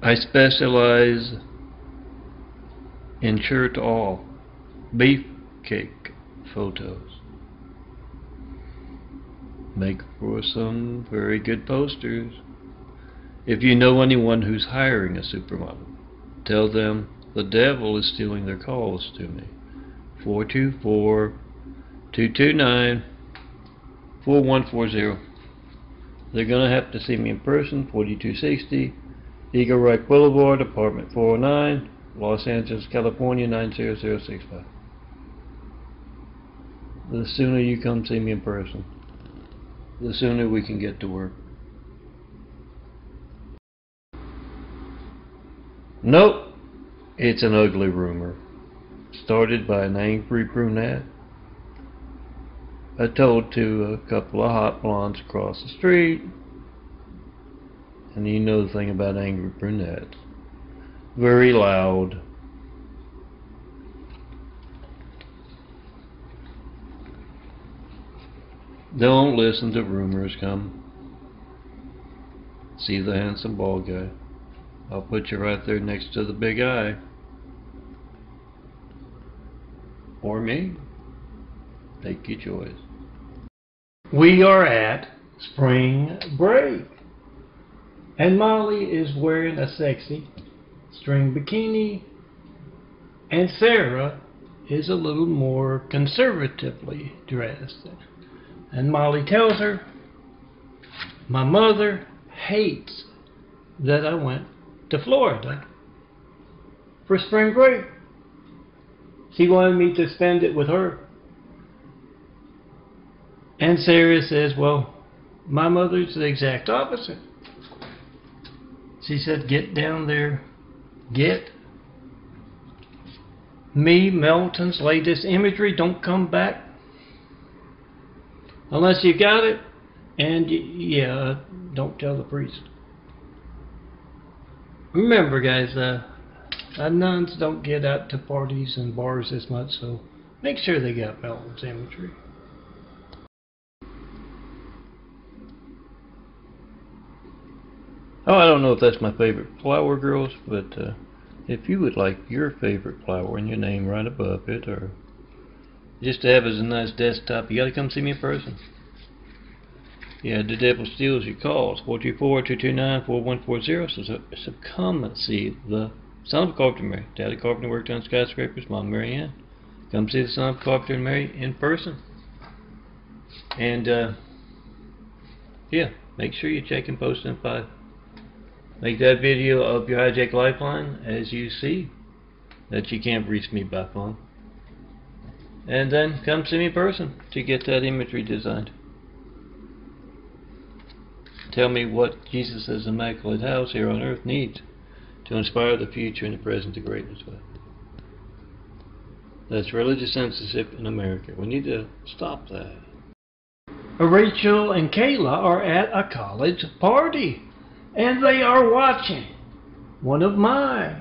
I specialize in shirt all beefcake photos. Make for some very good posters. If you know anyone who's hiring a supermodel, tell them the devil is stealing their calls to me. 424-229-4140. They're going to have to see me in person. 4260 Eagle Rock Boulevard, apartment 409, Los Angeles, California 90065. The sooner you come see me in person, the sooner we can get to work. Nope, it's an ugly rumor. Started by an angry brunette. I told to a couple of hot blondes across the street. And you know the thing about angry brunettes. Very loud. Don't listen to rumors. Come see the handsome bald guy. I'll put you right there next to the big eye. Or me. Take your choice. We are at spring break. And Molly is wearing a sexy string bikini. And Sarah is a little more conservatively dressed. And Molly tells her, my mother hates that I went to Florida for spring break. She wanted me to spend it with her. And Sarah says, well, my mother's the exact opposite. She said, get down there, get me Melton's latest imagery, don't come back unless you got it, and yeah, don't tell the priest. Remember guys, nuns don't get out to parties and bars as much, so make sure they got Melton's imagery. Oh, I don't know if that's my favorite flower, girls, but if you would like your favorite flower and your name right above it, or just to have as a nice desktop, you gotta come see me in person. Yeah, the devil steals your calls. 424-229-4140. So come and see the son of Carpenter Mary. Daddy Carpenter worked on skyscrapers. Mom Mary Ann. Come see the son of Carpenter and Mary in person. And yeah, make sure you check and post in 5. Make that video of your hijack lifeline as you see that you can't reach me by phone. And then come see me in person to get that imagery designed. Tell me what Jesus' immaculate house here on earth needs to inspire the future and the present to greatness with. That's religious censorship in America. We need to stop that. Rachel and Kayla are at a college party. And they are watching one of my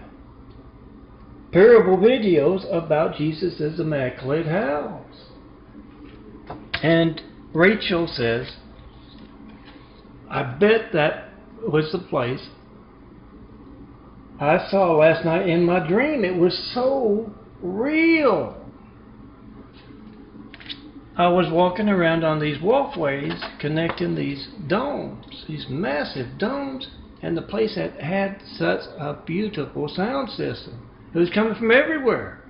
parable videos about Jesus' immaculate house. And Rachel says, I bet that was the place I saw last night in my dream. It was so real. I was walking around on these walkways connecting these domes, these massive domes, and the place had such a beautiful sound system. It was coming from everywhere.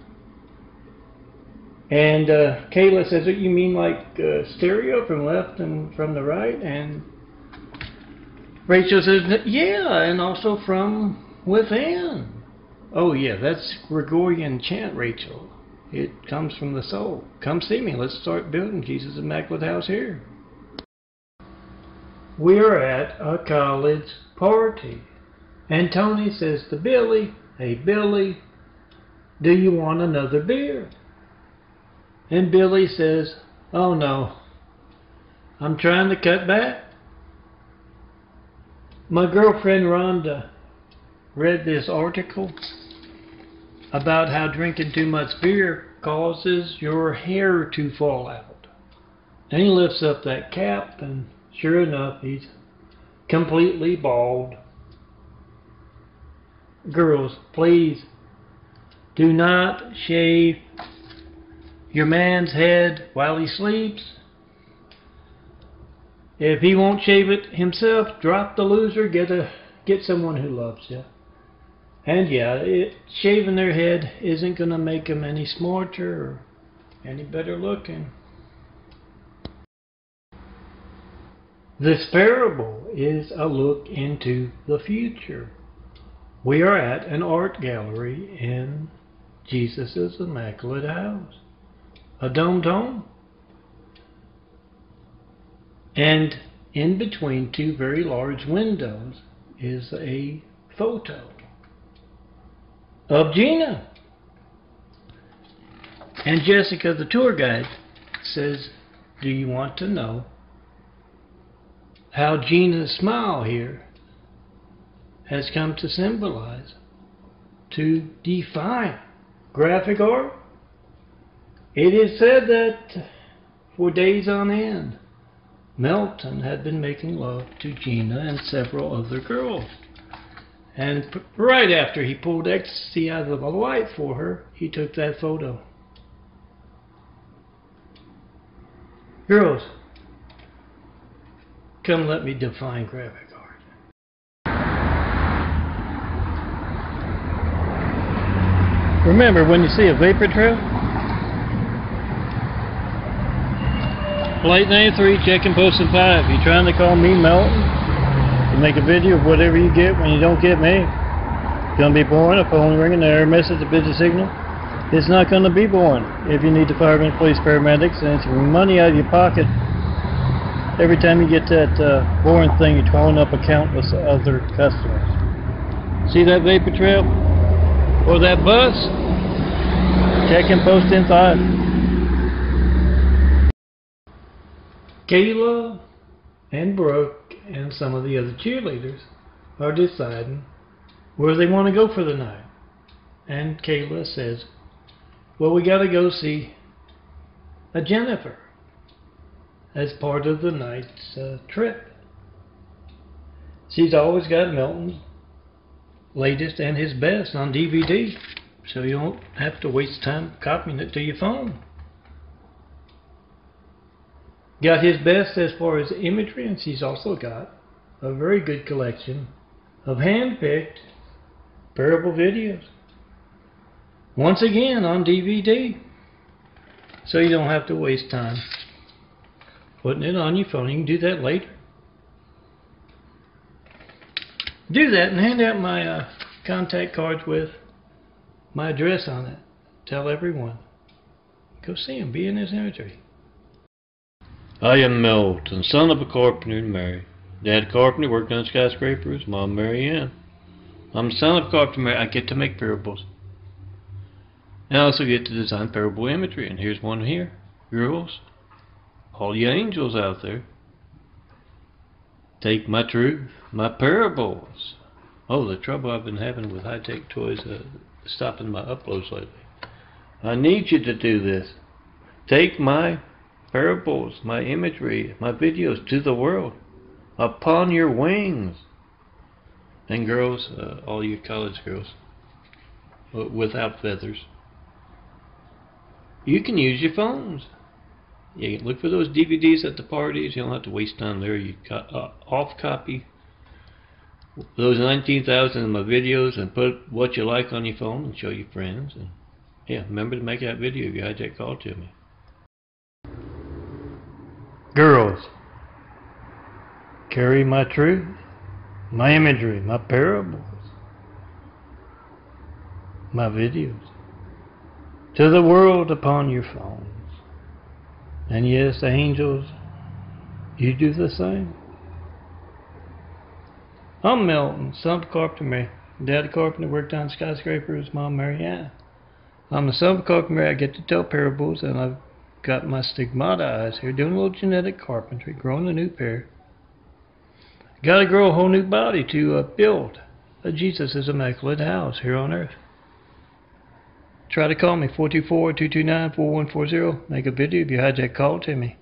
And Kayla says, you mean like stereo from left and from the right? And Rachel says, yeah, and also from within. Oh yeah, that's Gregorian chant, Rachel. It comes from the soul. Come see me. Let's start building Jesus' immaculate house here. We're at a college party. And Tony says to Billy, hey Billy, do you want another beer? And Billy says, oh no, I'm trying to cut back. My girlfriend Rhonda read this article about how drinking too much beer causes your hair to fall out. And he lifts up that cap, and sure enough, he's completely bald. girls, please do not shave your man's head while he sleeps. If he won't shave it himself, drop the loser, get someone who loves you. And yeah, shaving their head isn't going to make them any smarter or any better looking. This parable is a look into the future. We are at an art gallery in Jesus' Immaculate House, a domed home. And in between two very large windows is a photo of Gina. And Jessica, the tour guide, says, do you want to know how Gina's smile here has come to symbolize, to define graphic art? It is said that for days on end, Melton had been making love to Gina and several other girls. And right after he pulled ecstasy out of a light for her, he took that photo. Girls, come let me define graphic art. Remember, when you see a vapor trail, Flight 93, checking posting 5. You trying to call me Melton? To make a video of whatever you get when you don't get me. It's gonna be boring. A phone ringing, an error message, a busy signal. It's not gonna be boring if you need the firemen, police, paramedics, and it's money out of your pocket. Every time you get that boring thing, you're calling up a countless other customers. See that vapor trail? Or that bus? Checking posting 5. Kayla and Brooke and some of the other cheerleaders are deciding where they want to go for the night. And Kayla says, well, we got to go see a Jennifer as part of the night's trip. She's always got Melton's latest and his best on DVD, so you don't have to waste time copying it to your phone. Got his best as far as imagery, and she's also got a very good collection of hand-picked parable videos. Once again on DVD. So you don't have to waste time putting it on your phone. You can do that later. Do that and hand out my contact cards with my address on it. Tell everyone. Go see him. Be in his imagery. I am Melton, son of a carpenter and Mary. Dad carpenter, worked on skyscrapers. Mom Mary Ann. I'm the son of a carpenter and Mary. I get to make parables. And I also get to design parable imagery. And here's one here. Girls, all you angels out there, take my truth, my parables. Oh, the trouble I've been having with high-tech toys stopping my uploads lately. I need you to do this. Take my parables, my imagery, my videos to the world upon your wings. And girls, all you college girls without feathers, you can use your phones. You can look for those DVDs at the parties. You don't have to waste time there. You off copy those 19,000 of my videos and put what you like on your phone and show your friends. And yeah, remember to make that video if you had that call to me. Girls, carry my truth, my imagery, my parables, my videos to the world upon your phones. And yes, angels, you do the same. I'm Melton, son of a carpenter Mary. Dad a carpenter, worked on skyscrapers. Mom Mary Ann. I'm the son of a carpenter Mary. I get to tell parables, and I've got my stigmata eyes here, doing a little genetic carpentry, growing a new pair. Got to grow a whole new body to build a Jesus' Immaculate House here on earth. Try to call me, 424-229-4140. Make a video if you had that call to me.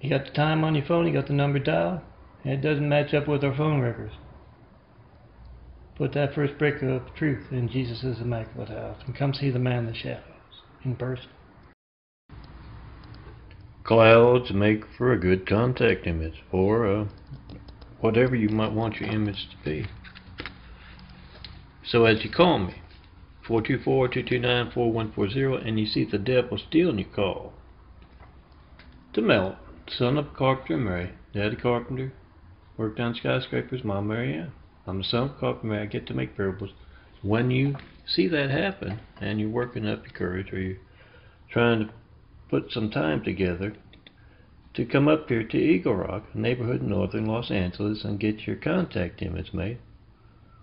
You got the time on your phone, you got the number dialed, and it doesn't match up with our phone records. put that first brick of truth in Jesus' immaculate house and come see the man in the shadows in person. Clouds make for a good contact image, or whatever you might want your image to be. So as you call me, 424-229-4140, and you see the devil stealing your call, to Melton, son of Carpenter and Mary, Daddy Carpenter, worked on skyscrapers, Mom Mary Ann. I'm the son of Carpenter and Mary, I get to make parables. When you see that happen, and you're working up your courage, or you're trying to put some time together to come up here to Eagle Rock, a neighborhood in northern Los Angeles, and get your contact image made,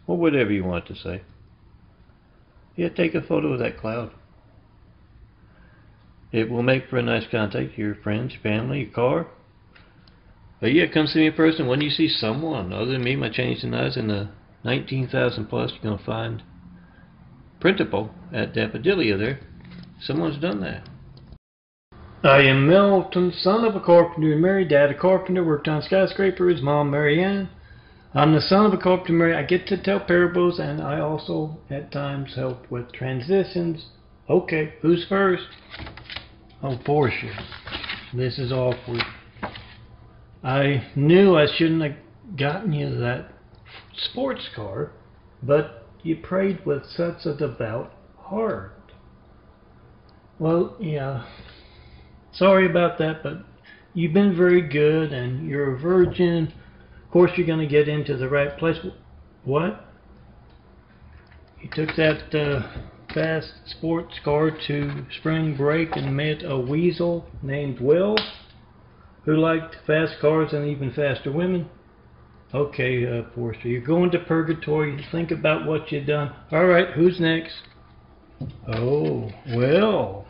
or whatever you want to say. Yeah, take a photo of that cloud. It will make for a nice contact, your friends, your family, your car. But yeah, come see me in person. When you see someone other than me, my changing eyes in the 19,000 plus, you're going to find printable at DAFFODILIA there. Someone's done that. I am Melton, son of a carpenter and Mary, Dad a carpenter, worked on skyscrapers, Mom Mary Ann. I'm the son of a carpenter and Mary. I get to tell parables, and I also at times help with transitions. Okay, who's first? Oh, Portia. This is awkward. I knew I shouldn't have gotten you that sports car, but you prayed with such a devout heart. Well, yeah. Sorry about that, but you've been very good, and you're a virgin. Of course, you're going to get into the right place. What? You took that fast sports car to spring break and met a weasel named Will, who liked fast cars and even faster women. Okay, Forster, you're going to purgatory. Think about what you've done. All right, who's next? Oh, well,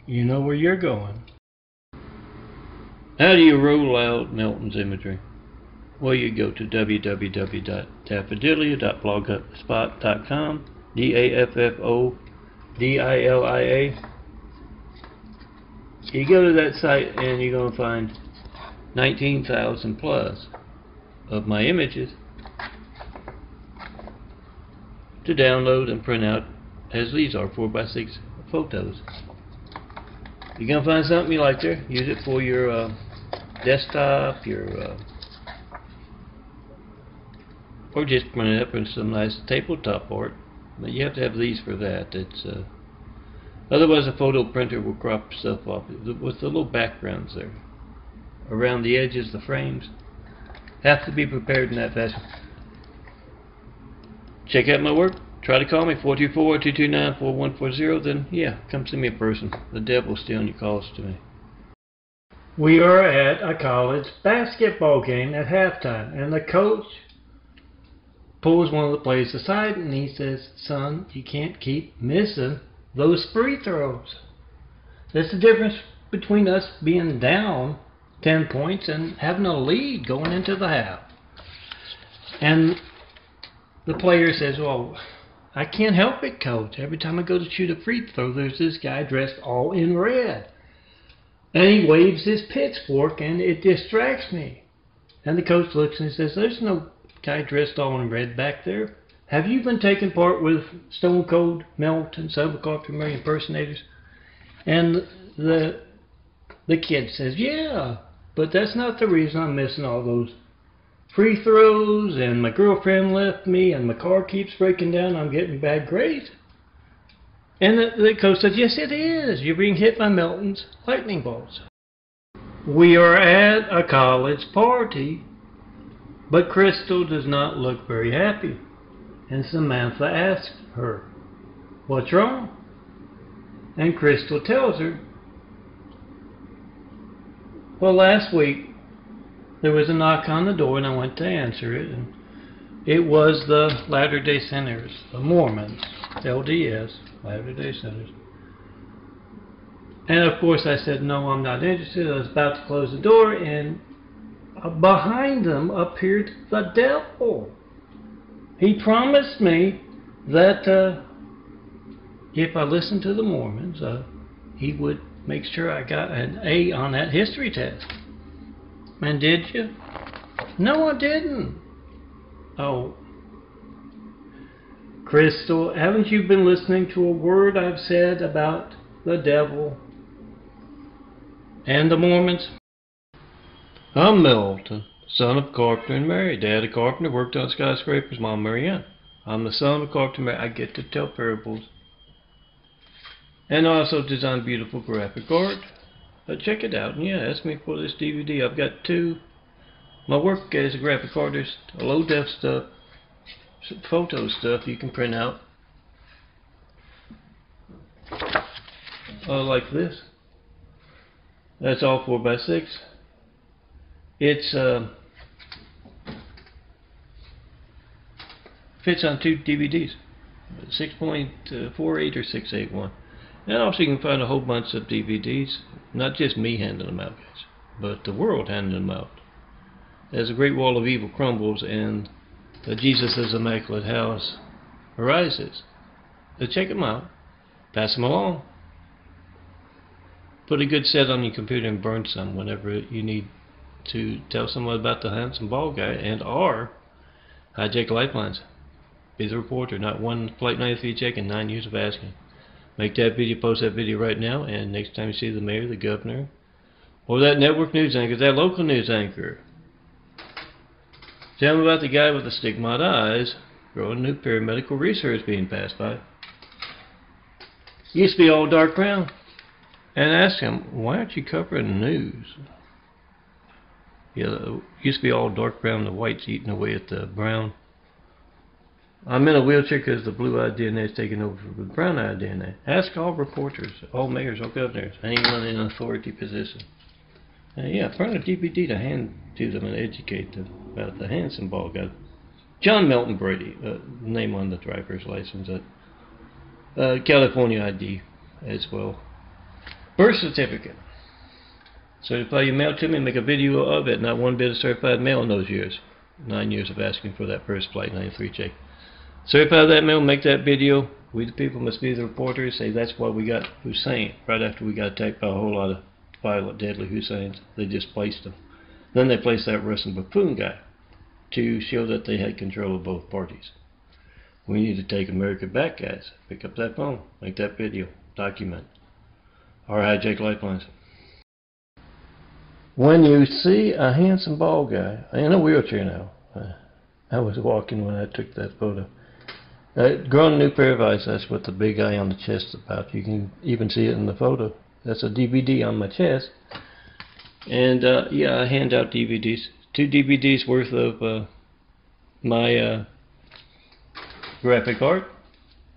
you know where you're going. How do you roll out Melton's imagery? Well, you go to www.daffodilia.blogspot.com, DAFFODILIA. You go to that site and you're going to find 19,000 plus of my images to download and print out, as these are 4x6 photos. You're going to find something you like there. Use it for your desktop, your or just print it up in some nice tabletop art. But you have to have these for that. It's otherwise a photo printer will crop stuff off with the little backgrounds there around the edges, the frames. Have to be prepared in that fashion. Check out my work. Try to call me 424-229-4140. Then yeah, come see me in person. The devil's stealing your calls to me. We are at a college basketball game at halftime, and the coach pulls one of the players aside and he says, "Son, you can't keep missing those free throws. That's the difference between us being down 10 points and having a lead going into the half." And the player says, "Well, I can't help it, coach. Every time I go to shoot a free throw, there's this guy dressed all in red. And he waves his pitchfork and it distracts me." And the coach looks and says, "There's no guy dressed all in red back there. Have you been taking part with Stone Cold Melton, son of a carpenter and Mary impersonators?" And the kid says, "Yeah, but that's not the reason I'm missing all those free throws, and my girlfriend left me, and my car keeps breaking down, I'm getting bad grades." And the coach says, "Yes, it is. You're being hit by Melton's lightning bolts." We are at a college party, but Crystal does not look very happy. And Samantha asks her, "What's wrong?" And Crystal tells her, "Well, last week there was a knock on the door and I went to answer it, and it was the Latter-day Saints, the Mormons, LDS, Latter-day Saints. And of course I said, no, I'm not interested." I was about to close the door, and behind them appeared the devil. He promised me that if I listened to the Mormons, he would make sure I got an A on that history test. And did you? No, I didn't. Oh, Crystal, haven't you been listening to a word I've said about the devil and the Mormons? I'm Melton, son of Carpenter and Mary. Dad a carpenter, worked on skyscrapers, Mom Marianne. I'm the son of Carpenter and Mary. I get to tell parables and also design beautiful graphic art. Check it out, and yeah, ask me for this DVD. I've got two. My work as a graphic artist, low-def stuff, some photo stuff you can print out. Like this. That's all 4x6. It's fits on two DVDs, 6.48 or 681. And also you can find a whole bunch of DVDs, not just me handing them out, guys, but the world handing them out. As the great wall of evil crumbles and the Jesus' Immaculate House arises. So check them out, pass them along. Put a good set on your computer and burn some whenever you need to tell someone about the handsome bald guy and or hijack lifelines. Be the reporter, not one flight 93 check and 9 years of asking. Make that video, post that video right now, and next time you see the mayor, the governor, or that network news anchor, that local news anchor, tell them about the guy with the stigmatized eyes, growing new paramedical research being passed by. Used to be all dark brown. And ask him, why aren't you covering the news? Yeah, used to be all dark brown, the white's eating away at the brown. I'm in a wheelchair because the blue-eyed DNA is taking over for the brown-eyed DNA. Ask all reporters, all mayors, all governors, anyone in an authority position. Yeah, burn a DVD to hand to them and educate them about the handsome bald guy. John Melton Brady, name on the driver's license, California ID as well. Birth certificate. Certify your mail to me and make a video of it. Not one bit of certified mail in those years. 9 years of asking for that first flight 93 check. Certify that mail, make that video. We the people must be the reporters. Say that's why we got Hussein. Right after we got attacked by a whole lot of violent, deadly Husseins, they just placed them. Then they placed that Russian buffoon guy to show that they had control of both parties. We need to take America back, guys. Pick up that phone, make that video, document. Or hijack lifelines. When you see a handsome bald guy in a wheelchair now, I was walking when I took that photo. Growing a new pair of eyes, that's what the big eye on the chest is about. You can even see it in the photo. That's a DVD on my chest. And yeah, I hand out DVDs. 2 DVDs worth of my graphic art.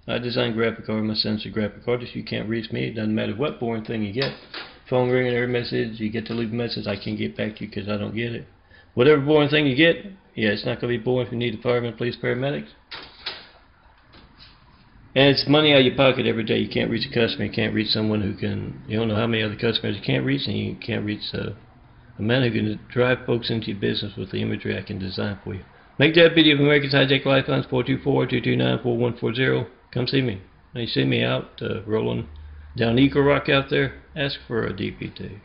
I design graphic art. My son's a graphic artist. You can't reach me. It doesn't matter what boring thing you get. Phone ringing, error message, you get to leave a message. I can't get back to you because I don't get it. Whatever boring thing you get, yeah, it's not going to be boring if you need a fireman, police, paramedics. And it's money out of your pocket every day. You can't reach a customer. You can't reach someone who can, you don't know how many other customers you can't reach, and you can't reach a man who can drive folks into your business with the imagery I can design for you. Make that video of Americans Hijack Lifelines, 424-229-4140. Come see me. When you see me out rolling down Eagle Rock out there, ask for a DVD.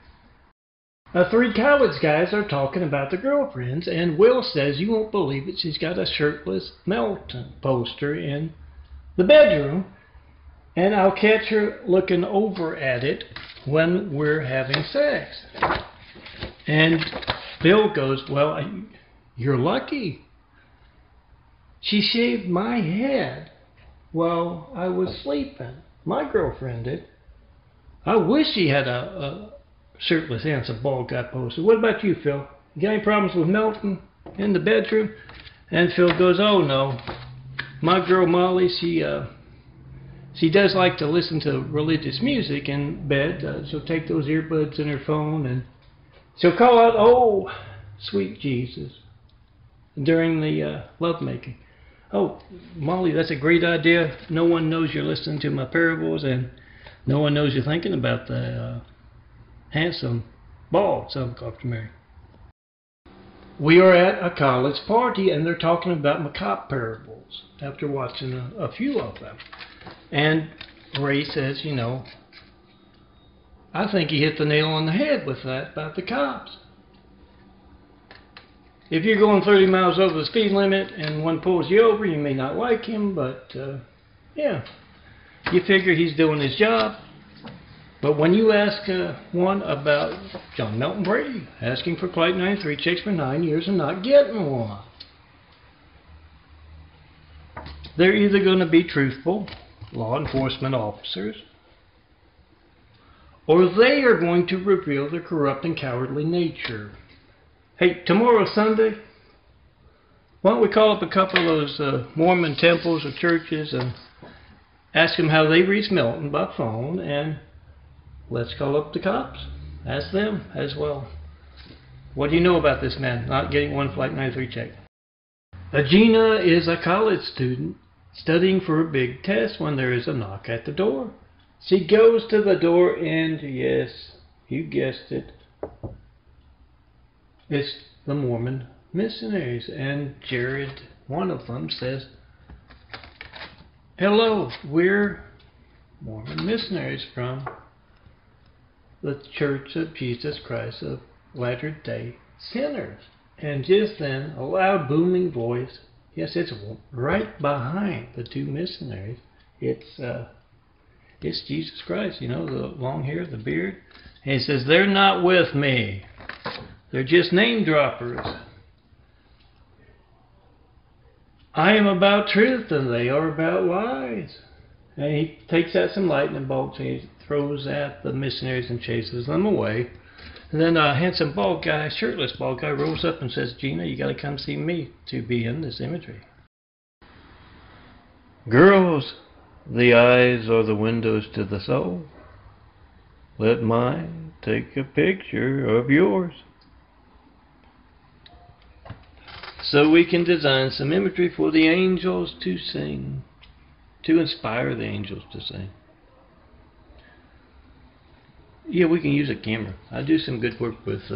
3 college guys are talking about their girlfriends, and Will says, you won't believe it, she's got a shirtless Melton poster in the bedroom, and I'll catch her looking over at it when we're having sex. And Bill goes, well, you're lucky. She shaved my head while I was sleeping. My girlfriend did. I wish she had a shirtless, handsome, bald guy poster. What about you, Phil? You got any problems with Melton in the bedroom? And Phil goes, oh no. My girl Molly, she does like to listen to religious music in bed. She'll take those earbuds in her phone and she'll call out, oh, sweet Jesus, during the lovemaking. Oh, Molly, that's a great idea. No one knows you're listening to my parables, and no one knows you're thinking about the handsome, bald son of Carpenter Mary. We are at a college party, and they're talking about macabre parables after watching a few of them. And Ray says, you know, I think he hit the nail on the head with that about the cops. If you're going 30 miles over the speed limit and one pulls you over, you may not like him, but yeah, you figure he's doing his job. But when you ask one about John Melton Brady asking for Flight 93 checks for 9 years and not getting one, they're either going to be truthful law enforcement officers, or they are going to reveal their corrupt and cowardly nature. Hey, tomorrow's Sunday. Why don't we call up a couple of those Mormon temples or churches and ask them how they reached Melton by phone, and let's call up the cops. Ask them as well. What do you know about this man not getting one Flight 93 check? Gina is a college student studying for a big test when there is a knock at the door. She goes to the door and yes, you guessed it, it's the Mormon missionaries. And Jared, one of them, says, "Hello, we're Mormon missionaries from the Church of Jesus Christ of Latter-day Sinners." And just then, a loud booming voice, yes, it's right behind the two missionaries. It's Jesus Christ, you know, the long hair, the beard. And he says, "They're not with me. They're just name droppers. I am about truth and they are about lies." And he takes out some lightning bolts and he throws at the missionaries and chases them away. And then a handsome bald guy, shirtless bald guy, rolls up and says, "Gina, you got to come see me to be in this imagery." Girls, the eyes are the windows to the soul. Let mine take a picture of yours. So we can design some imagery for the angels to sing, to inspire the angels to sing. Yeah, we can use a camera. I do some good work with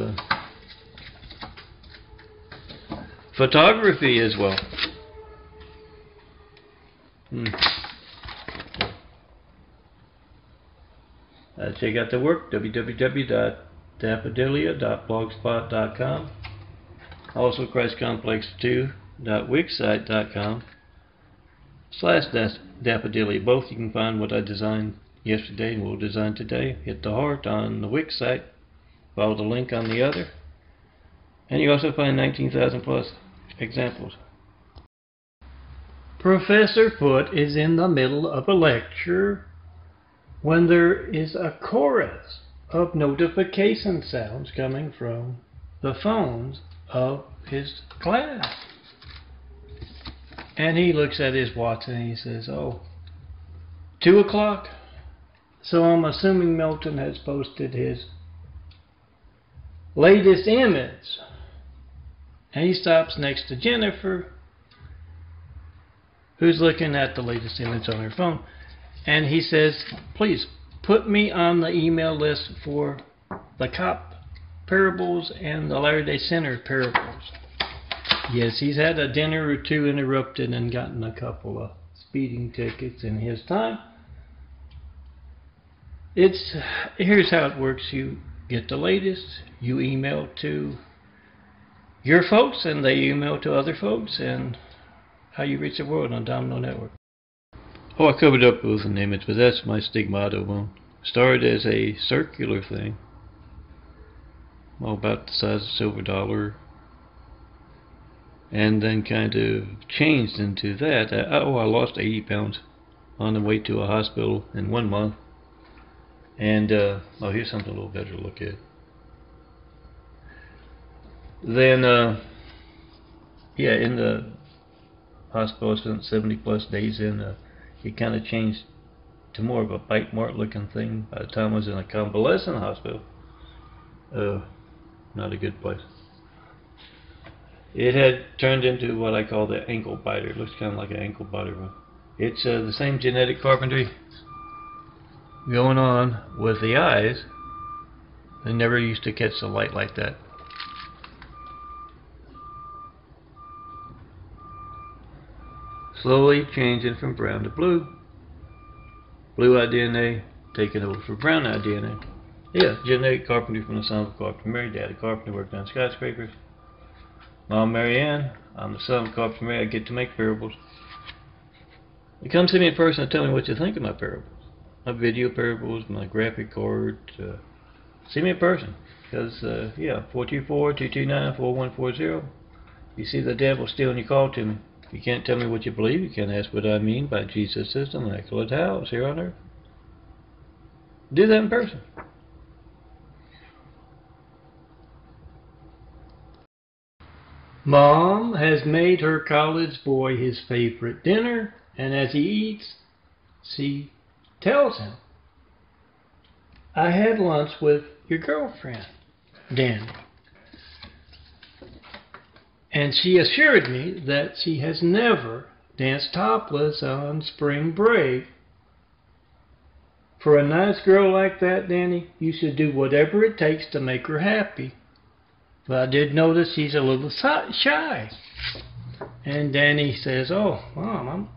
photography as well. Check out the work, www.daffodilia.blogspot.com. Also christcomplex2.wixsite.com/Daffodilia. Both you can find what I designed yesterday and will design today. Hit the heart on the Wix site. Follow the link on the other. And you also find 19,000 plus examples. Professor Foote is in the middle of a lecture when there is a chorus of notification sounds coming from the phones of his class. And he looks at his watch and he says, "Oh, 2 o'clock. So I'm assuming Melton has posted his latest image." And he stops next to Jennifer, who's looking at the latest image on her phone. And he says, "Please put me on the email list for the cop parables and the Latter-day Sinner parables." Yes, he's had a dinner or two interrupted and gotten a couple of speeding tickets in his time. Here's how it works. You get the latest, you email to your folks, and they email to other folks, and how you reach the world on Domino Network. Oh, I covered up with an image, but that's my stigmata one. Started as a circular thing, about the size of a silver dollar, and then kind of changed into that. I lost 80 pounds on the way to a hospital in 1 month. And here's something a little better to look at. Then in the hospital, I spent 70 plus days in. It kind of changed to more of a bite mark looking thing by the time I was in a convalescent hospital. Not a good place. It had turned into what I call the ankle biter. It looks kind of like an ankle biter. It's the same genetic carpentry going on with the eyes. They never used to catch the light like that. Slowly changing from brown to blue. Blue-eyed DNA taking over for brown-eyed DNA. Yeah, genetic carpentry from the son of a carpenter. Married dad, a carpenter, worked on skyscrapers. Mom Marianne, I'm the son of Carpenter Mary. I get to make parables. You come see me in person and tell me what you think of my parables. My video parables, my graphic art. See me in person. Because, yeah, 424-229-4140. You see the devil stealing your call to me. You can't tell me what you believe. You can't ask what I mean by Jesus is the immaculate house here on earth. Do that in person. Mom has made her college boy his favorite dinner, and as he eats, she tells him, I had lunch with your girlfriend, Danny. And she assured me that she has never danced topless on spring break. For a nice girl like that, Danny, you should do whatever it takes to make her happy. But I did notice she's a little shy. And Danny says, oh, Mom,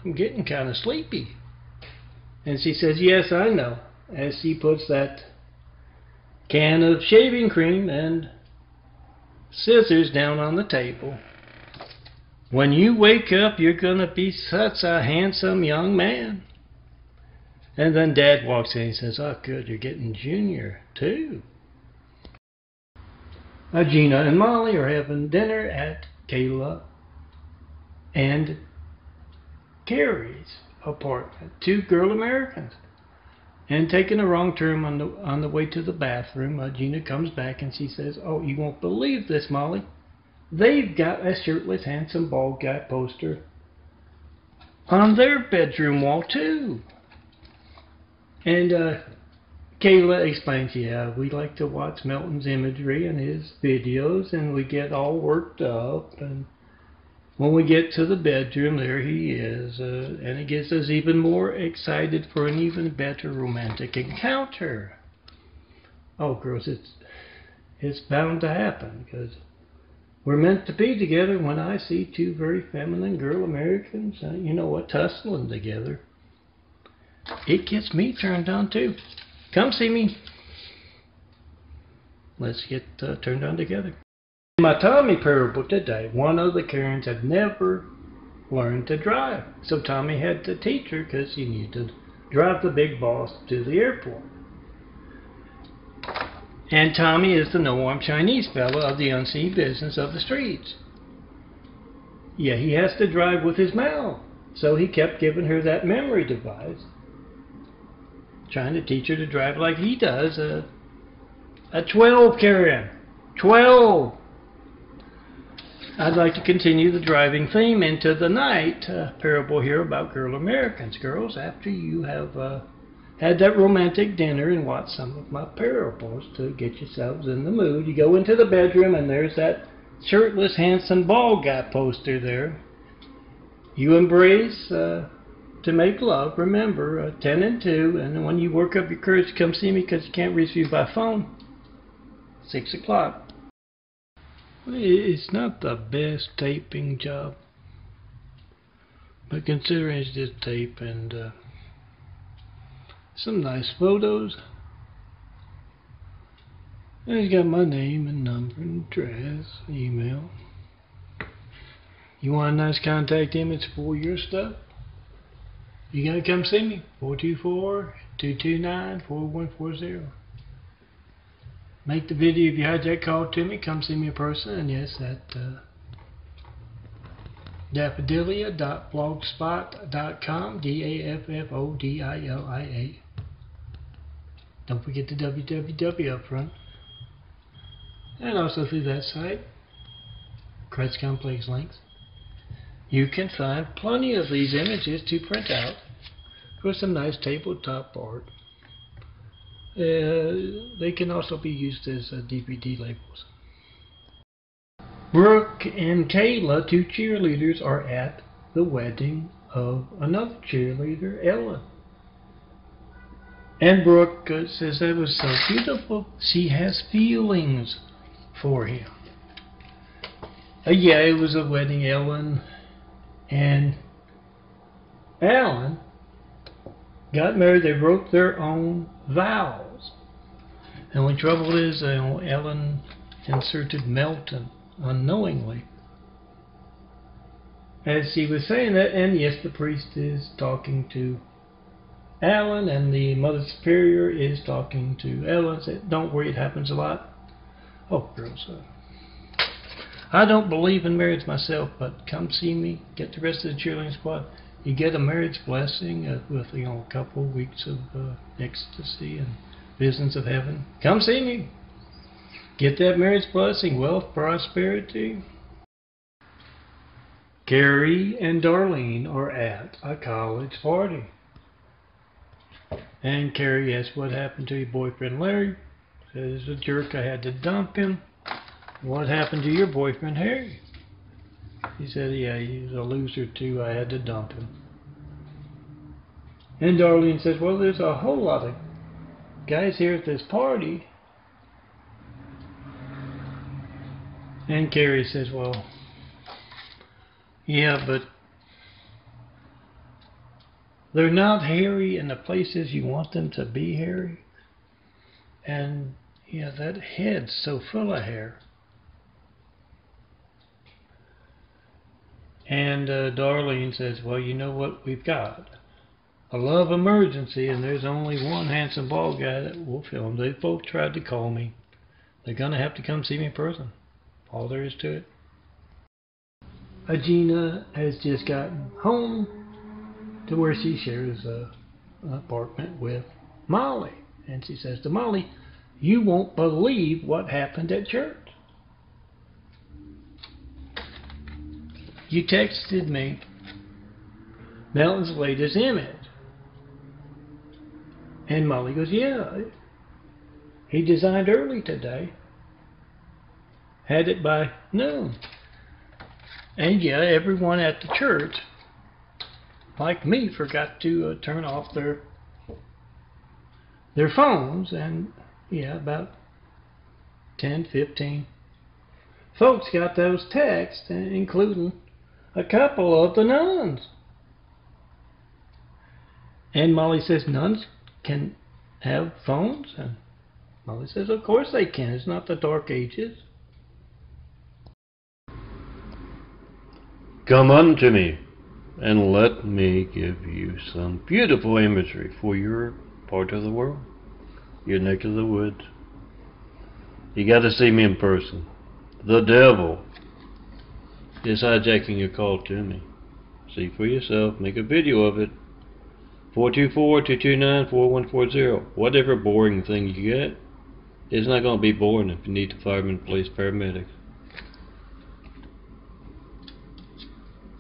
I'm getting kind of sleepy. And she says, yes, I know. As she puts that can of shaving cream and scissors down on the table. When you wake up, you're going to be such a handsome young man. And then Dad walks in and says, oh, good, you're getting Junior, too. Gina and Molly are having dinner at Kayla and Carrie's apartment. 2 girl Americans. And taking a wrong turn on the way to the bathroom, Gina comes back and she says, oh, you won't believe this, Molly. They've got a shirtless, handsome, bald guy poster on their bedroom wall, too. And Kayla explains, yeah, we like to watch Melton's imagery and his videos, and we get all worked up. And when we get to the bedroom, there he is. And it gets us even more excited for an even better romantic encounter. Oh, girls, it's bound to happen, because we're meant to be together. When I see 2 very feminine girl Americans, you know what, tussling together, it gets me turned on, too. Come see me. Let's get turned on together. In my Tommy parable today, one of the Karens had never learned to drive. So Tommy had to teach her because he needed to drive the big boss to the airport. And Tommy is the no-arm Chinese fellow of the unseen business of the streets. Yeah, he has to drive with his mouth. So he kept giving her that memory device, trying to teach her to drive like he does. A 12, Karen. 12. I'd like to continue the driving theme into the night parable here about girl Americans. Girls, after you have had that romantic dinner and watched some of my parables to get yourselves in the mood, you go into the bedroom and there's that shirtless, handsome, bald guy poster there. You embrace to make love. Remember, 10 and 2, and when you work up your courage, come see me because you can't reach me by phone. 6 o'clock. It's not the best taping job, but considering it's just tape and some nice photos, and it's got my name and number and address, email. You want a nice contact image for your stuff? You gotta come see me. 424-229-4140. Make the video if you had that call to me. Come see me in person. And yes, at DAFFODILIA.blogspot.com. DAFFODILIA. Don't forget the www up front. And also through that site, Kretz Complex links, you can find plenty of these images to print out for some nice tabletop art. They can also be used as DVD labels. Brooke and Kayla, 2 cheerleaders, are at the wedding of another cheerleader, Ellen. And Brooke says that was so beautiful. She has feelings for him. Yeah, it was a wedding. Ellen and Alan got married. They wrote their own vows. And the trouble is, Ellen inserted MELTON unknowingly. As she was saying that, and yes, the priest is talking to Alan, and the Mother Superior is talking to Ellen. Said, don't worry, it happens a lot. Oh, girls, I don't believe in marriage myself, but come see me. Get the rest of the cheerleading squad. You get a marriage blessing with a couple of weeks of ecstasy and visions of heaven. Come see me. Get that marriage blessing, wealth, prosperity. Carrie and Darlene are at a college party. And Carrie asks, what happened to your boyfriend Larry? Says, he's a jerk, I had to dump him. What happened to your boyfriend Harry? He said, yeah, he's a loser too, I had to dump him. And Darlene says, well, there's a whole lot of guys here at this party. And Carrie says, well, yeah, but they're not hairy in the places you want them to be hairy. And, yeah, that head's so full of hair. And Darlene says, well, you know what we've got? A love emergency, and there's only one handsome bald guy that will film. They both tried to call me. They're going to have to come see me in person. All there is to it. Gina has just gotten home to where she shares an apartment with Molly. And she says to Molly, you won't believe what happened at church. You texted me Melton's latest image. And Molly goes, yeah, he designed early today. Had it by noon. And yeah, everyone at the church, like me, forgot to turn off their phones. And yeah, about 10, 15 folks got those texts, including a couple of the nuns. And Molly says, nuns can have phones? And Molly says, of course they can. It's not the Dark Ages. Come unto me, and let me give you some beautiful imagery for your part of the world, your neck of the woods. You got to see me in person. The devil is hijacking your call to me. See for yourself. Make a video of it. 424-229-4140. Whatever boring thing you get, it's not going to be boring if you need the firemen, police, paramedics.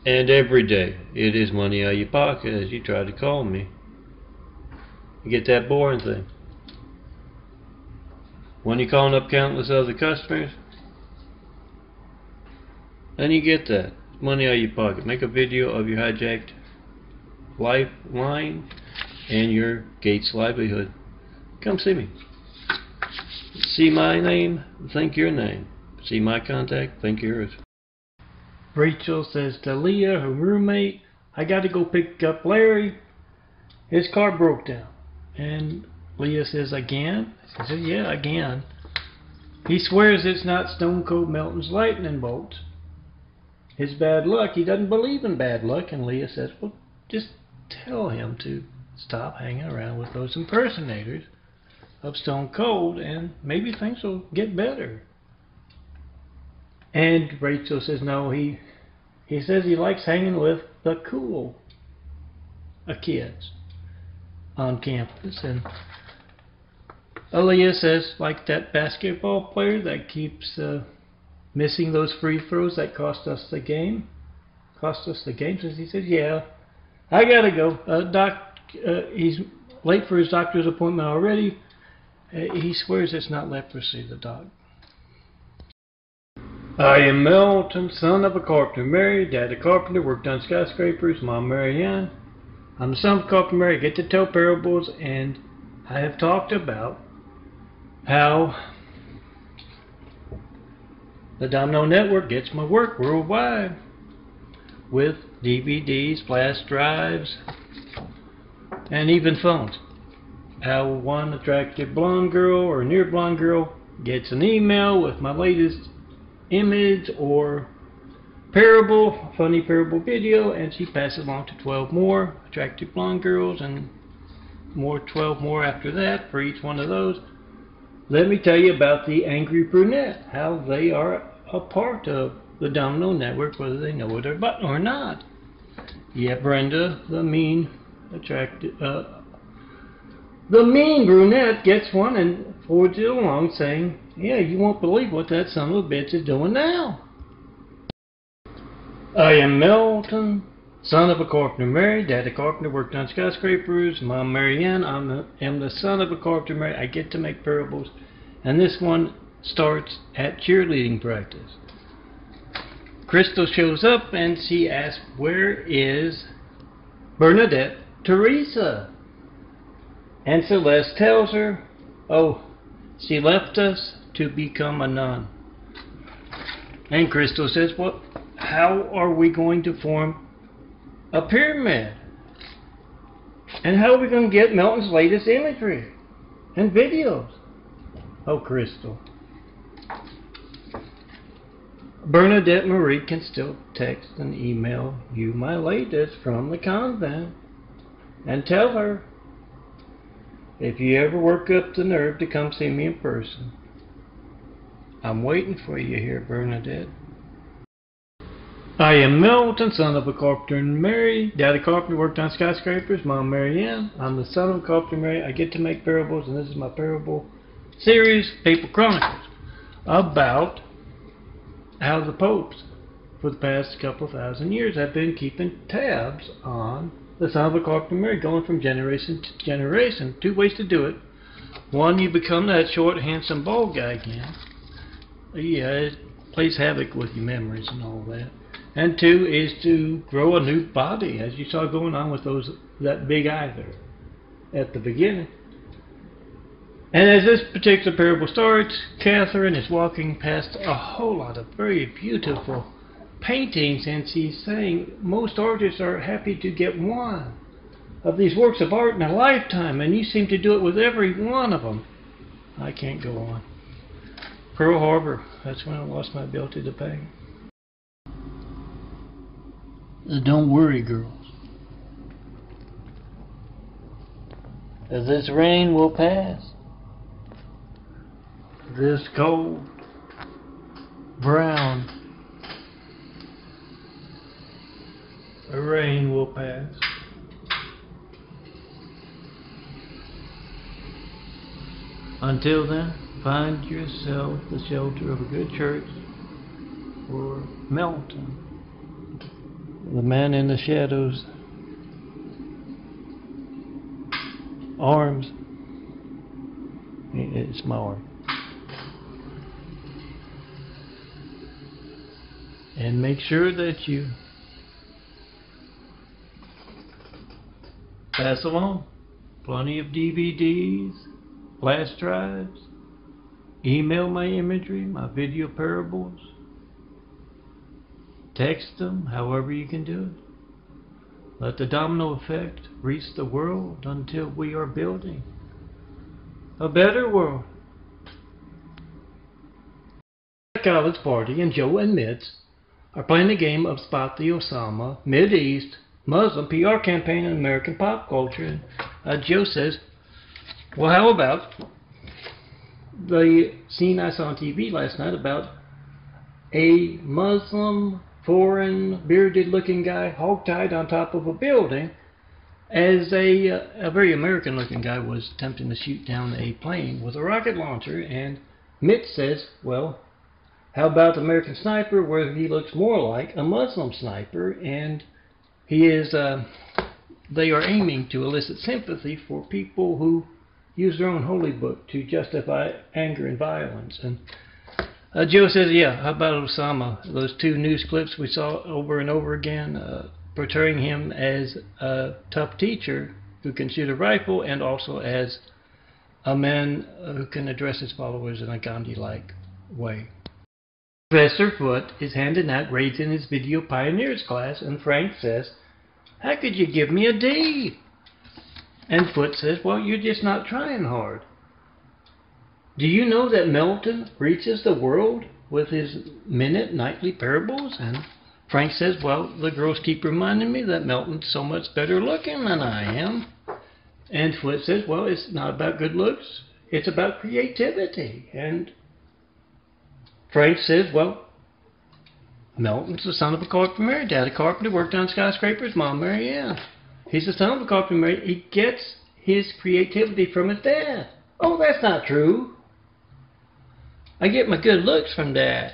And every day, it is money out of your pocket as you try to call me. You get that boring thing. When you're calling up countless other customers, then you get that. Money out of your pocket. Make a video of your hijacked lifeline and your Gates livelihood. Come see me. See my name, think your name. See my contact, think yours. Rachel says to Leah, her roommate, I got to go pick up Larry. His car broke down. And Leah says, again? She says, yeah, again. He swears it's not Stone Cold Melton's lightning bolts. His bad luck. He doesn't believe in bad luck. And Leah says, well, just tell him to stop hanging around with those impersonators of Stone Cold, and maybe things will get better. And Rachel says, no, he says he likes hanging with the cool kids on campus. And Aaliyah says, like that basketball player that keeps missing those free throws that cost us the game. So he says, yeah, I gotta go. He's late for his doctor's appointment already. He swears it's not leprosy, the doc. I am Melton, son of a carpenter. Married, dad a carpenter, worked on skyscrapers, mom Marianne. I'm the son of a carpenter, married, get to tell parables, and I have talked about how the Domino Network gets my work worldwide with DVDs, flash drives, and even phones. How one attractive blonde girl or near blonde girl gets an email with my latest image or parable, funny parable video, and she passes along to 12 more attractive blonde girls and 12 more after that for each one of those. Let me tell you about the angry brunette, how they are a part of the domino network, whether they know it or not. Yeah, Brenda, the mean brunette gets one and forwards it along saying, yeah, you won't believe what that son of a bitch is doing now. I am Melton, son of a carpenter married. Daddy carpenter worked on skyscrapers. Mom Marianne, I am the son of a carpenter married. I get to make parables. And this one starts at cheerleading practice. Crystal shows up and she asks, where is Bernadette Teresa? And Celeste tells her, oh, she left us to become a nun. And Crystal says, well, how are we going to form a pyramid? And how are we going to get Melton's latest imagery and videos? Oh, Crystal. Bernadette Marie can still text and email you my latest from the convent and tell her, if you ever work up the nerve to come see me in person, I'm waiting for you here, Bernadette. I am Melton, son of a carpenter and married. Daddy carpenter worked on skyscrapers. Mom Marianne. I'm the son of a carpenter married. I get to make parables, and this is my parable series, Papal Chronicles, about how the popes for the past couple thousand years have been keeping tabs on the son of a carpenter married, going from generation to generation. Two ways to do it. One, you become that short, handsome, bald guy again. Yeah, it plays havoc with your memories and all that. And two is to grow a new body, as you saw going on with that big eye there at the beginning. And as this particular parable starts, Catherine is walking past a whole lot of very beautiful paintings, and she's saying most artists are happy to get one of these works of art in a lifetime, and you seem to do it with every one of them. I can't go on. Pearl Harbor, that's when I lost my ability to paint. Don't worry, girls. As this rain will pass, this cold, brown rain will pass. Until then, find yourself the shelter of a good church or Melton, the man in the shadows, arms. It's my arm. And make sure that you pass along plenty of DVDs, flash drives, email my imagery, my video parables, text them, however you can do it. Let the domino effect reach the world until we are building a better world. College party, and Joe and Mitz are playing a game of Spot the Osama Mideast Muslim PR campaign in American pop culture. And Joe says, well, how about the scene I saw on TV last night about a Muslim, foreign, bearded looking guy hogtied on top of a building as a very American looking guy was attempting to shoot down a plane with a rocket launcher. And Mitch says, well, how about the American sniper, where he looks more like a Muslim sniper, and he is, they are aiming to elicit sympathy for people who use their own holy book to justify anger and violence. And Joe says, yeah, how about Osama? Those two news clips we saw over and over again, portraying him as a tough teacher who can shoot a rifle, and also as a man who can address his followers in a Gandhi-like way. Professor Foote is handing out grades in his Video Pioneers class, and Frank says, how could you give me a D? And Foote says, well, you're just not trying hard. Do you know that Melton reaches the world with his nightly parables, and Frank says, well, the girls keep reminding me that Melton's so much better looking than I am. And Flip says, well, it's not about good looks, it's about creativity. And Frank says, well, Melton's the son of a carpenter married. Dad a carpenter, worked on skyscrapers, Mom Mary Ann. He's the son of a carpenter married. He gets his creativity from his dad. Oh, that's not true. I get my good looks from Dad.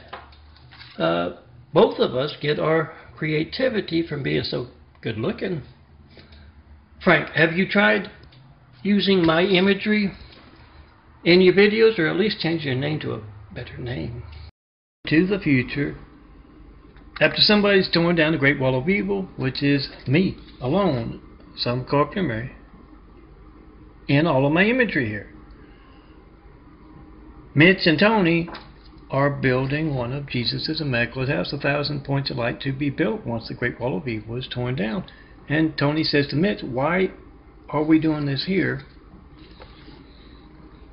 Both of us get our creativity from being so good looking. Frank, have you tried using my imagery in your videos, or at least change your name to a better name? To the future, after somebody's torn down the Great Wall of Evil, which is me alone, some carpenter Mary, in all of my imagery here. Mitch and Tony are building one of Jesus' immaculate house, 1,000 points of light, to be built once the Great Wall of Evil is torn down. And Tony says to Mitch, why are we doing this here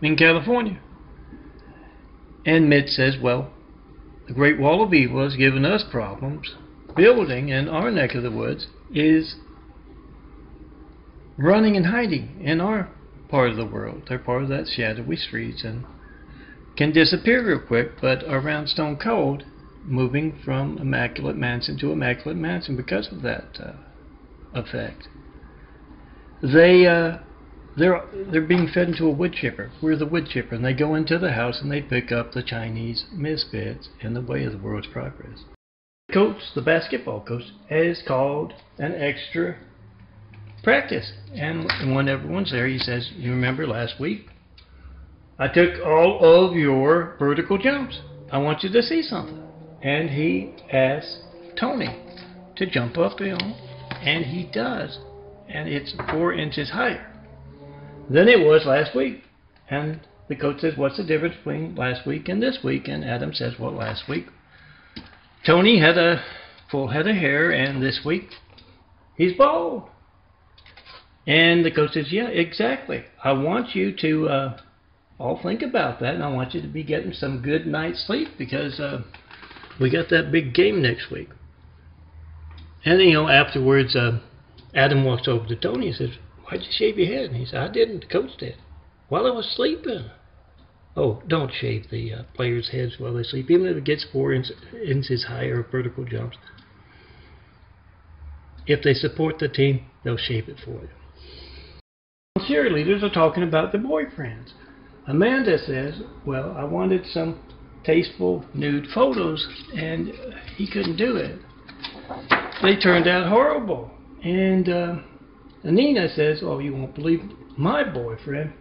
in California? And Mitch says, well, the Great Wall of Evil has given us problems. Building in our neck of the woods is running and hiding in our part of the world. They're part of that shadowy streets and can disappear real quick, but around Stone Cold, moving from Immaculate Mansion to Immaculate Mansion because of that effect. They're being fed into a wood chipper. We're the wood chipper, and they go into the house and they pick up the Chinese misfits in the way of the world's progress. Coach, the basketball coach, has called an extra practice, and when everyone's there, he says, you remember last week I took all of your vertical jumps. I want you to see something. And he asks Tony to jump up, and he does. And it's 4 inches higher than it was last week. And the coach says, what's the difference between last week and this week? And Adam says, well, last week Tony had a full head of hair, and this week he's bald. And the coach says, yeah, exactly. I want you to all think about that, and I want you to be getting some good night's sleep, because we got that big game next week. And afterwards, Adam walks over to Tony and says, why'd you shave your head? And he said, I didn't, the coach did, while I was sleeping. Oh, don't shave the players' heads while they sleep, even if it gets 4 inches higher vertical jumps. If they support the team, they'll shave it for you. Cheerleaders are talking about their boyfriends. Amanda says, well, I wanted some tasteful nude photos, and he couldn't do it. They turned out horrible. And Nina says, oh, you won't believe my boyfriend.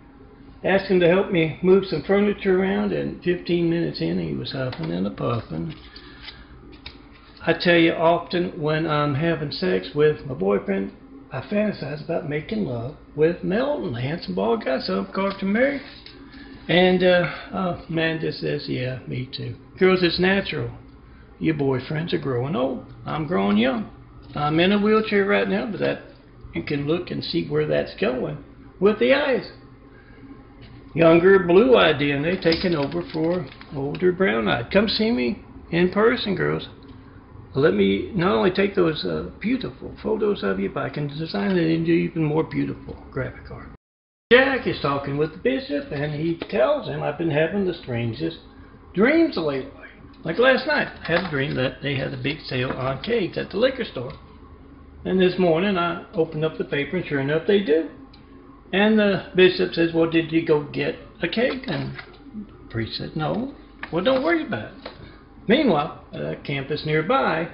Asked him to help me move some furniture around, and 15 minutes in, he was huffing and a-puffing. I tell you, often when I'm having sex with my boyfriend, I fantasize about making love with Melton, the handsome bald guy, son of Carpenter Mary. And Amanda says, yeah, me too. Girls, it's natural. Your boyfriends are growing old. I'm growing young. I'm in a wheelchair right now, but that you can look and see where that's going with the eyes. Younger blue-eyed DNA taking over for older brown-eyed. Come see me in person, girls. Let me not only take those beautiful photos of you, but I can design it into even more beautiful graphic art. Jack is talking with the bishop, and he tells him, I've been having the strangest dreams lately. Like last night, I had a dream that they had a big sale on cakes at the liquor store. And this morning, I opened up the paper, and sure enough, they do. And the bishop says, well, did you go get a cake? And the priest said, no. Well, don't worry about it. Meanwhile, at a campus nearby,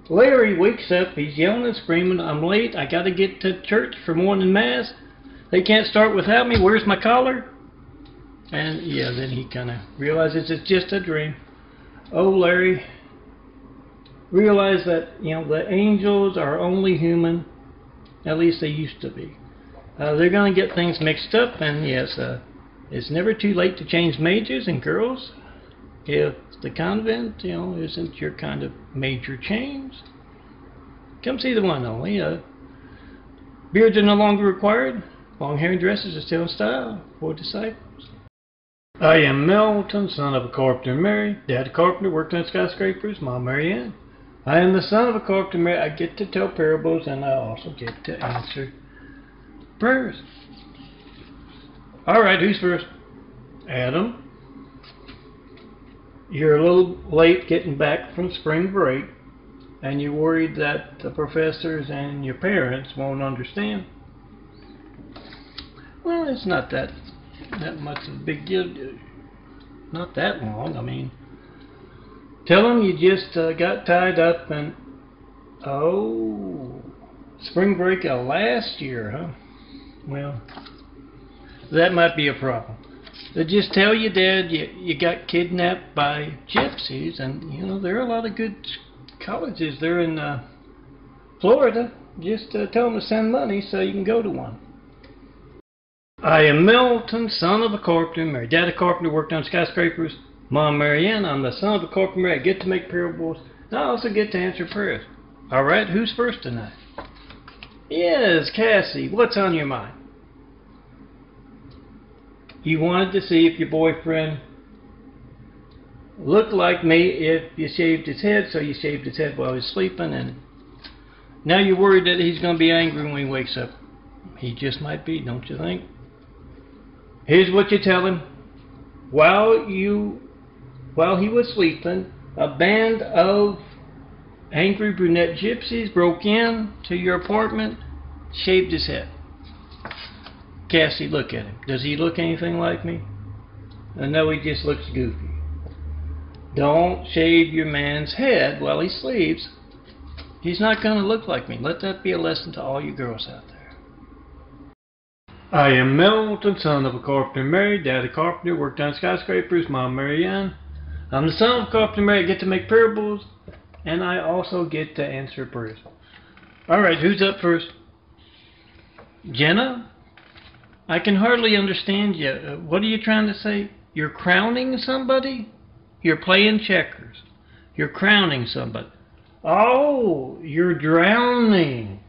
Larry wakes up. He's yelling and screaming, I'm late. I got to get to church for morning mass. They can't start without me. Where's my collar? And yeah, then he kind of realizes it's just a dream. Oh, Larry, realize that, the angels are only human. At least they used to be. They're going to get things mixed up, and yes, it's never too late to change majors. And girls, if the convent, isn't your kind of major change, come see the one and only. Beards are no longer required. Long hair and dresses are still in style for disciples. I am Melton, son of a carpenter and Mary. Dad carpenter, worked on skyscrapers. Mom Mary Ann. I am the son of a carpenter and Mary. I get to tell parables and I also get to answer prayers. Alright, who's first? Adam. You're a little late getting back from spring break and you're worried that the professors and your parents won't understand. Well, it's not that much of a big deal. Not that long. I mean, tell them you just got tied up and spring break of last year, huh? Well, that might be a problem. They just tell your dad you got kidnapped by gypsies, and you know there are a lot of good colleges there in Florida. Just tell them to send money so you can go to one. I am Melton, son of a carpenter. Mary, Dad a carpenter, worked on skyscrapers. Mom Mary Ann, I'm the son of a carpenter. I get to make parables. And I also get to answer prayers. All right, who's first tonight? Yes, Cassie. What's on your mind? You wanted to see if your boyfriend looked like me if you shaved his head, so you shaved his head while he was sleeping, and now you're worried that he's going to be angry when he wakes up. He just might be, don't you think? Here's what you tell him. While he was sleeping, a band of angry brunette gypsies broke in to your apartment, shaved his head. Cassie, look at him. Does he look anything like me? No, he just looks goofy. Don't shave your man's head while he sleeps. He's not going to look like me. Let that be a lesson to all you girls out there. I am Melton, son of a carpenter and Mary. Dad a carpenter, worked on skyscrapers. Mom Mary Ann. I'm the son of a carpenter and Mary. I get to make parables, and I also get to answer prayers. Alright, who's up first? Jenna? I can hardly understand you. What are you trying to say? You're crowning somebody? You're playing checkers. You're crowning somebody. Oh, you're drowning.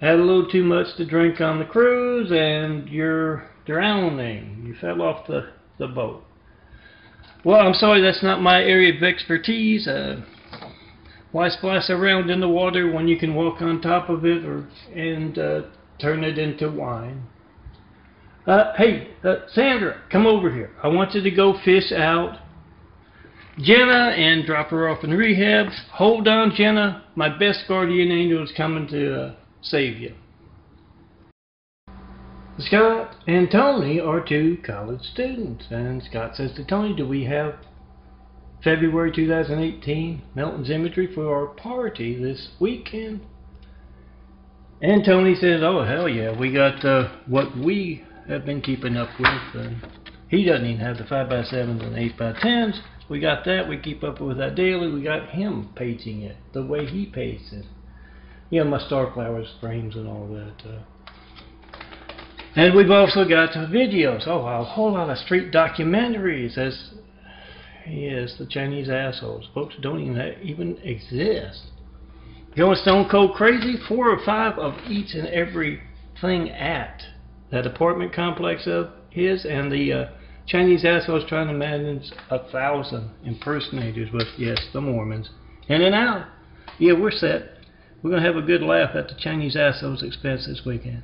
Had a little too much to drink on the cruise and you're drowning. You fell off the boat. Well, I'm sorry, that's not my area of expertise. Why splash around in the water when you can walk on top of it and turn it into wine? Hey, Sandra, come over here. I want you to go fish out Jenna and drop her off in rehab. Hold on, Jenna. My best guardian angel is coming to save you. Scott and Tony are two college students, and Scott says to Tony, do we have February 2018 Melton's imagery for our party this weekend? And Tony says, oh hell yeah, we got what we have been keeping up with. He doesn't even have the 5x7s and 8x10s. We got that. We keep up with that daily. We got him paging it the way he pages it. You know, my star flowers frames and all that. And we've also got videos. Oh, a whole lot of street documentaries. As yes, the Chinese assholes. Folks don't even exist. Going stone cold crazy. 4 or 5 of each and every thing at that apartment complex of his, and the Chinese assholes trying to manage 1,000 impersonators with, yes, the Mormons. In and out. Yeah, we're set. We're going to have a good laugh at the Chinese assholes' expense this weekend.